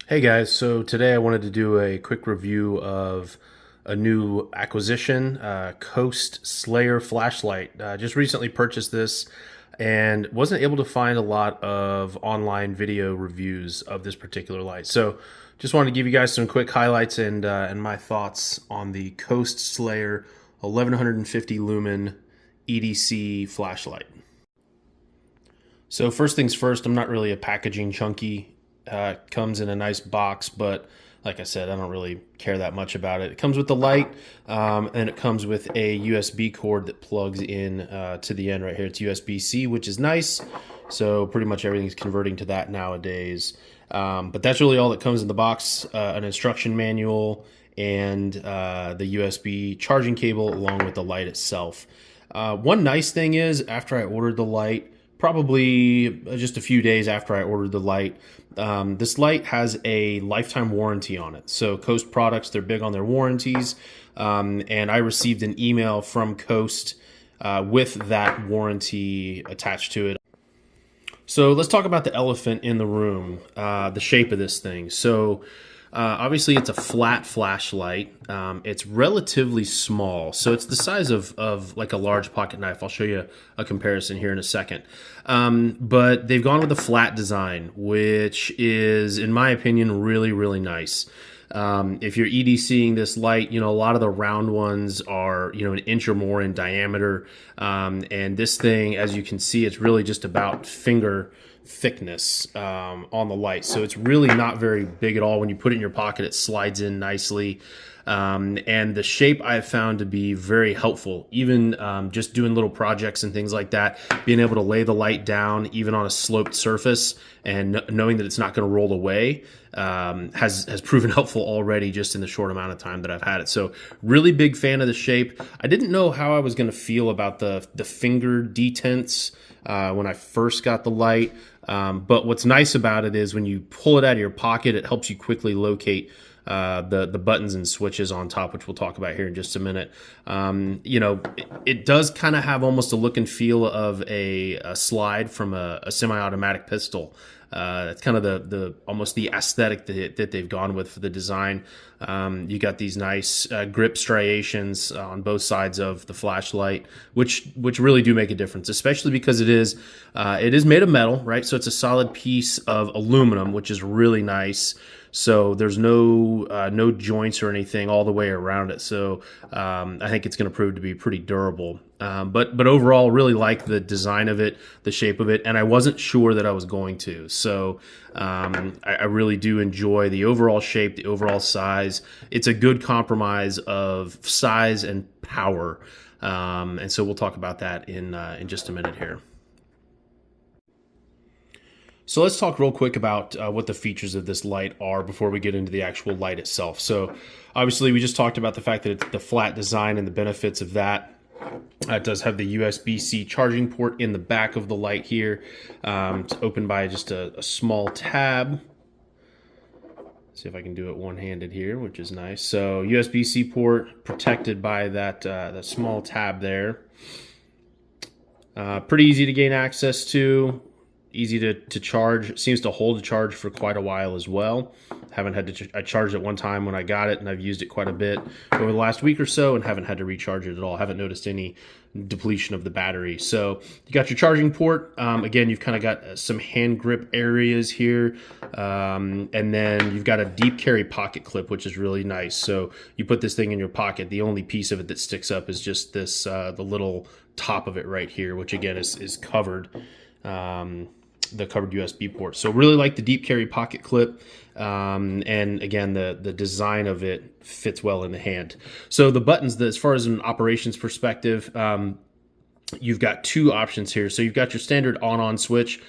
Hey guys, so today I wanted to do a quick review of a new acquisition, Coast Slayer flashlight. Just recently purchased this and wasn't able to find a lot of online video reviews of this particular light. So just wanted to give you guys some quick highlights and my thoughts on the Coast Slayer 1150 lumen EDC flashlight. So first things first, I'm not really a packaging chunky. Comes in a nice box, but like I said, I don't really care that much about it. It comes with the light, and it comes with a USB cord that plugs in to the end right here. It's USB-C, which is nice. So pretty much everything's converting to that nowadays. But that's really all that comes in the box, an instruction manual and the USB charging cable along with the light itself. One nice thing is after I ordered the light, probably just a few days after I ordered the light, this light has a lifetime warranty on it. So Coast products, they're big on their warranties. And I received an email from Coast with that warranty attached to it. So let's talk about the elephant in the room, the shape of this thing. So obviously it's a flat flashlight. It's relatively small. So it's the size of like a large pocket knife. I'll show you a comparison here in a second. But they've gone with a flat design, which is, in my opinion, really, really nice. If you're EDCing this light, a lot of the round ones are, an inch or more in diameter. And this thing, as you can see, it's really just about finger thickness on the light. So it's really not very big at all. When you put it in your pocket, it slides in nicely. And the shape I've found to be very helpful, even just doing little projects and things like that, being able to lay the light down even on a sloped surface and knowing that it's not going to roll away has proven helpful already just in the short amount of time that I've had it. So really big fan of the shape. I didn't know how I was going to feel about the finger detents when I first got the light. But what's nice about it is when you pull it out of your pocket, it helps you quickly locate the buttons and switches on top, which we'll talk about here in just a minute. It does kind of have almost a look and feel of a slide from a semi-automatic pistol. That's kind of the almost the aesthetic that they've gone with for the design. You got these nice grip striations on both sides of the flashlight, which really do make a difference, especially because it is made of metal, right? So it's a solid piece of aluminum, which is really nice. So there's no joints or anything all the way around it. So I think it's going to prove to be pretty durable. But overall, really like the design of it, the shape of it, and I wasn't sure that I was going to. So I really do enjoy the overall shape, the overall size. It's a good compromise of size and power, and so we'll talk about that in just a minute here. So let's talk real quick about what the features of this light are before we get into the actual light itself. So obviously we just talked about the fact that it's the flat design and the benefits of that. It does have the USB-C charging port in the back of the light here. It's opened by just a small tab. See if I can do it one-handed here, which is nice. So USB-C port protected by that small tab there. Pretty easy to gain access to. Easy to charge. It seems to hold a charge for quite a while as well. Haven't had to. I charged it one time when I got it, and I've used it quite a bit over the last week or so, and haven't had to recharge it at all. Haven't noticed any depletion of the battery. So you got your charging port. Again, you've kind of got some hand grip areas here, and then you've got a deep carry pocket clip, which is really nice. So you put this thing in your pocket. The only piece of it that sticks up is just this the little top of it right here, which again is covered. The covered USB port. So really like the deep carry pocket clip, and again the design of it fits well in the hand. So the buttons, as far as an operations perspective, you've got two options here. So you've got your standard on-off switch,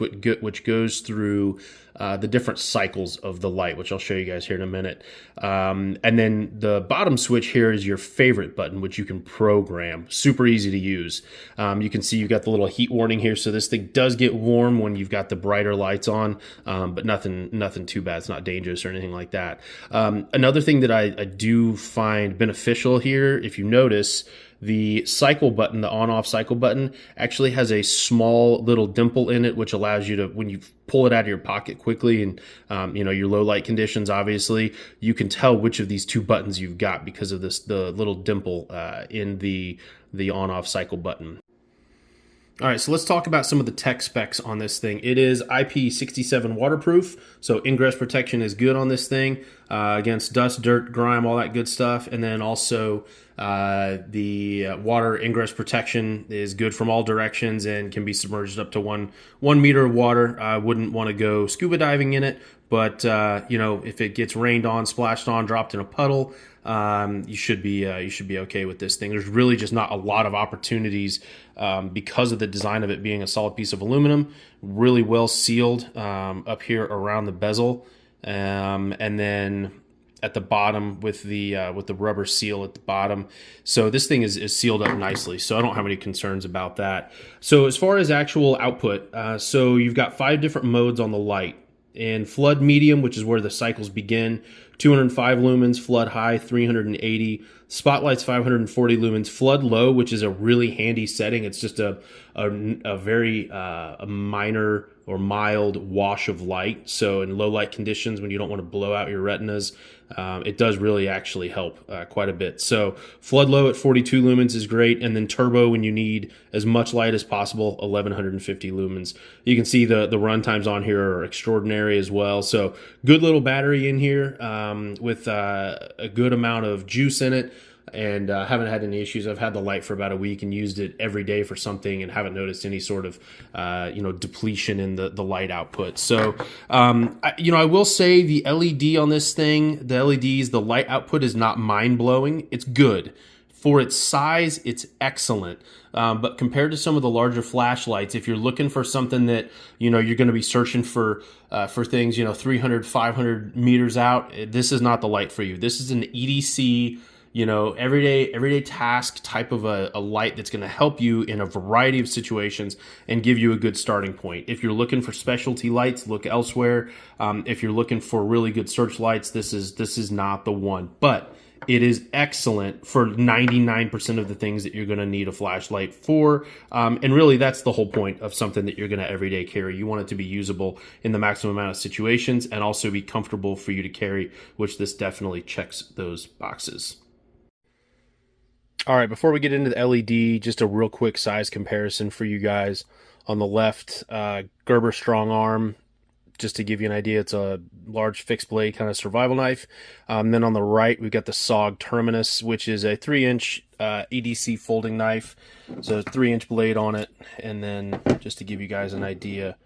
which goes through the different cycles of the light, which I'll show you guys here in a minute. And then the bottom switch here is your favorite button, which you can program. Super easy to use. You can see you've got the little heat warning here. So this thing does get warm when you've got the brighter lights on, but nothing too bad. It's not dangerous or anything like that. Another thing that I do find beneficial here, if you notice, The cycle button, the on-off cycle button, actually has a small little dimple in it, which allows you to, when you pull it out of your pocket quickly and, your low light conditions, obviously, you can tell which of these two buttons you've got because of the little dimple in the on-off cycle button. All right, so let's talk about some of the tech specs on this thing. It is IP67 waterproof, so ingress protection is good on this thing against dust, dirt, grime, all that good stuff. And then also the water ingress protection is good from all directions and can be submerged up to one meter of water. I wouldn't want to go scuba diving in it, but if it gets rained on, splashed on, dropped in a puddle, you should be okay with this thing. There's really just not a lot of opportunities because of the design of it being a solid piece of aluminum, really well sealed up here around the bezel, and then at the bottom with the rubber seal at the bottom. So this thing is sealed up nicely, so I don't have any concerns about that. So as far as actual output, so you've got 5 different modes on the light. In flood medium, which is where the cycles begin, 205 lumens, flood high, 380, spotlight's 540 lumens, flood low, which is a really handy setting. It's just a very minor or mild wash of light. So in low light conditions, when you don't want to blow out your retinas, it does really actually help quite a bit. So flood low at 42 lumens is great. And then turbo when you need as much light as possible, 1150 lumens. You can see the run times on here are extraordinary as well. So good little battery in here with a good amount of juice in it. And haven't had any issues. I've had the light for about a week and used it every day for something and haven't noticed any sort of, depletion in the light output. So, I will say the LED on this thing, the LEDs, the light output is not mind-blowing. It's good. For its size, it's excellent. But compared to some of the larger flashlights, if you're looking for something that, you're going to be searching for things, 300, 500 meters out, this is not the light for you. This is an EDC, everyday task type of a light that's going to help you in a variety of situations and give you a good starting point. If you're looking for specialty lights, look elsewhere. If you're looking for really good searchlights, this is not the one. But it is excellent for 99% of the things that you're going to need a flashlight for. And really, that's the whole point of something that you're going to everyday carry. You want it to be usable in the maximum amount of situations and also be comfortable for you to carry, which this definitely checks those boxes. All right, before we get into the LED, just a real quick size comparison for you guys. On the left, Gerber Strong Arm, just to give you an idea, it's a large fixed blade kind of survival knife. Then on the right, we've got the SOG Terminus, which is a 3-inch EDC folding knife. So a 3-inch blade on it. And then just to give you guys an idea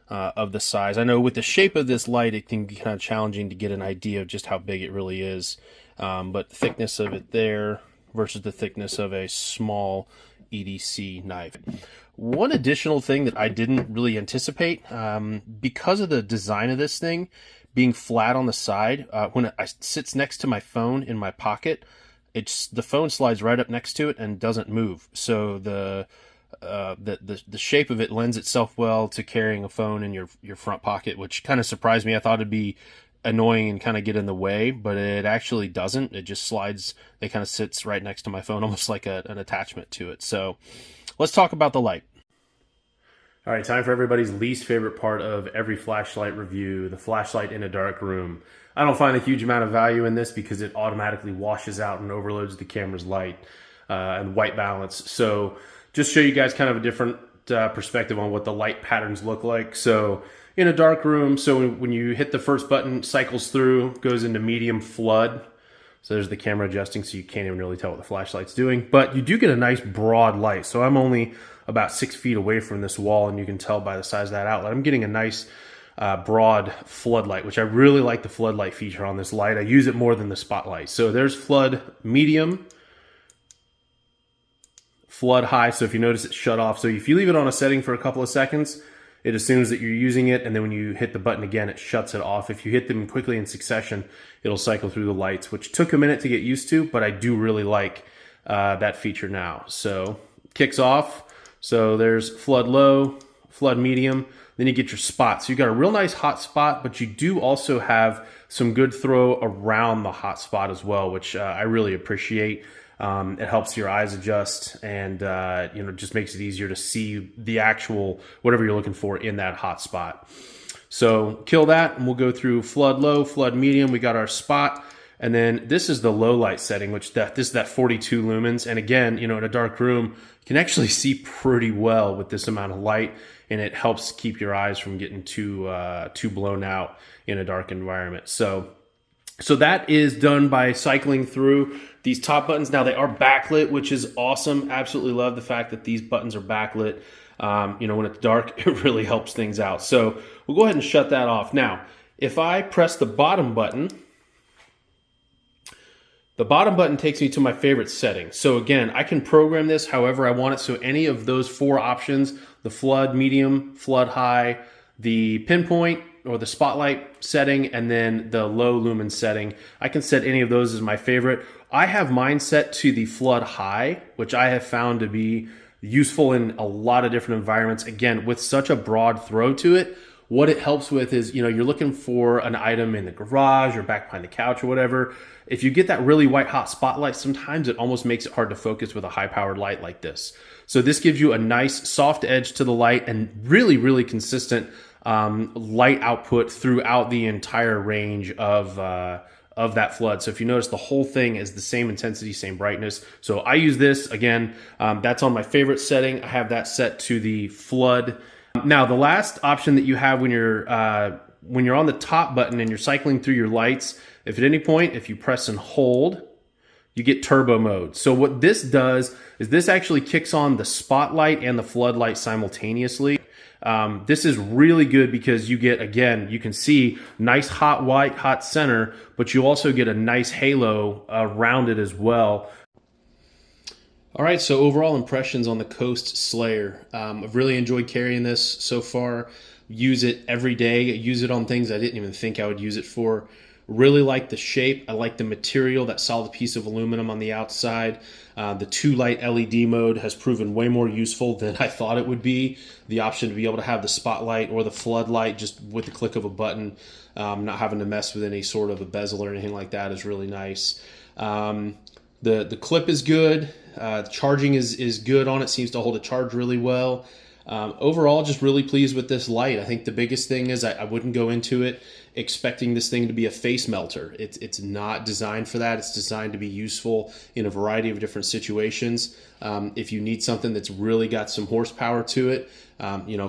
of the size. I know with the shape of this light, it can be kind of challenging to get an idea of just how big it really is. But the thickness of it there versus the thickness of a small EDC knife. One additional thing that I didn't really anticipate, because of the design of this thing being flat on the side, when it sits next to my phone in my pocket, the phone slides right up next to it and doesn't move. So the shape of it lends itself well to carrying a phone in your front pocket, which kind of surprised me. I thought it'd be annoying and kind of get in the way, but it actually doesn't. It just slides. It kind of sits right next to my phone, almost like an attachment to it. So let's talk about the light. All right, time for everybody's least favorite part of every flashlight review, the flashlight in a dark room. I don't find a huge amount of value in this because it automatically washes out and overloads the camera's light and white balance. So just show you guys kind of a different perspective on what the light patterns look like. So in a dark room, so when you hit the first button, cycles through, goes into medium flood. So there's the camera adjusting, so you can't even really tell what the flashlight's doing. But you do get a nice broad light. So I'm only about 6 feet away from this wall, and you can tell by the size of that outlet. I'm getting a nice broad floodlight, which I really like the floodlight feature on this light. I use it more than the spotlight. So there's flood medium, flood high. So if you notice, it's shut off. So if you leave it on a setting for a couple of seconds, it assumes that you're using it, and then when you hit the button again, it shuts it off. If you hit them quickly in succession, it'll cycle through the lights, which took a minute to get used to, but I do really like that feature now. So kicks off. So there's flood low, flood medium, then you get your spot. So you got a real nice hot spot, but you do also have some good throw around the hot spot as well, which I really appreciate. It helps your eyes adjust, and just makes it easier to see the actual whatever you're looking for in that hot spot. So kill that, and we'll go through flood low, flood medium. We got our spot. And then this is the low light setting, which this is that 42 lumens. And again, in a dark room, you can actually see pretty well with this amount of light, and it helps keep your eyes from getting too blown out in a dark environment. So that is done by cycling through these top buttons. Now they are backlit, which is awesome. Absolutely love the fact that these buttons are backlit. When it's dark, it really helps things out. So we'll go ahead and shut that off. Now, if I press the bottom button, the bottom button takes me to my favorite setting. So again, I can program this however I want it. So any of those 4 options, the flood medium, flood high, the pinpoint or the spotlight setting, and then the low lumen setting, I can set any of those as my favorite. I have mine set to the flood high, which I have found to be useful in a lot of different environments. Again, with such a broad throw to it, what it helps with is, you're looking for an item in the garage or back behind the couch or whatever. If you get that really white hot spotlight, sometimes it almost makes it hard to focus with a high powered light like this. So this gives you a nice soft edge to the light and really, really consistent light output throughout the entire range of that flood. So if you notice, the whole thing is the same intensity, same brightness. So I use this again. That's on my favorite setting. I have that set to the flood. Now, the last option that you have when you're on the top button and you're cycling through your lights, if at any point, if you press and hold, you get turbo mode. So what this does is this actually kicks on the spotlight and the floodlight simultaneously. This is really good because you get, again, you can see nice hot white, hot center, but you also get a nice halo around it as well. All right, so overall impressions on the Coast Slayer. I've really enjoyed carrying this so far. Use it every day. Use it on things I didn't even think I would use it for. Really like the shape. I like the material, that solid piece of aluminum on the outside. The 2-light LED mode has proven way more useful than I thought it would be. The option to be able to have the spotlight or the floodlight just with the click of a button, not having to mess with any sort of a bezel or anything like that, is really nice. The clip is good. Charging is good on it. Seems to hold a charge really well. Overall, just really pleased with this light. I think the biggest thing is I wouldn't go into it expecting this thing to be a face melter. It's not designed for that. It's designed to be useful in a variety of different situations. If you need something that's really got some horsepower to it,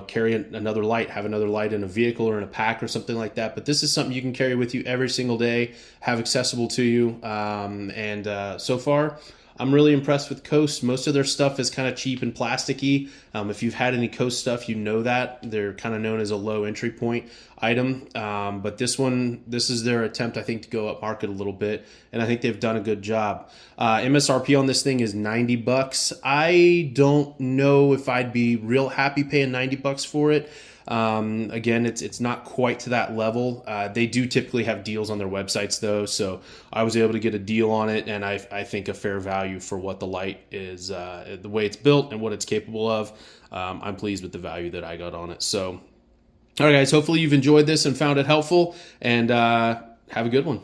carry another light, have another light in a vehicle or in a pack or something like that. But this is something you can carry with you every single day, have accessible to you. So far, I'm really impressed with Coast. Most of their stuff is kind of cheap and plasticky. If you've had any Coast stuff, you know that. They're kind of known as a low entry point item. But this is their attempt, I think, to go up market a little bit. And I think they've done a good job. MSRP on this thing is $90. I don't know if I'd be real happy paying $90 for it. Again, it's not quite to that level. They do typically have deals on their websites though, so I was able to get a deal on it, and I think a fair value for what the light is, the way it's built and what it's capable of. I'm pleased with the value that I got on it. So, all right, guys, hopefully you've enjoyed this and found it helpful, and have a good one.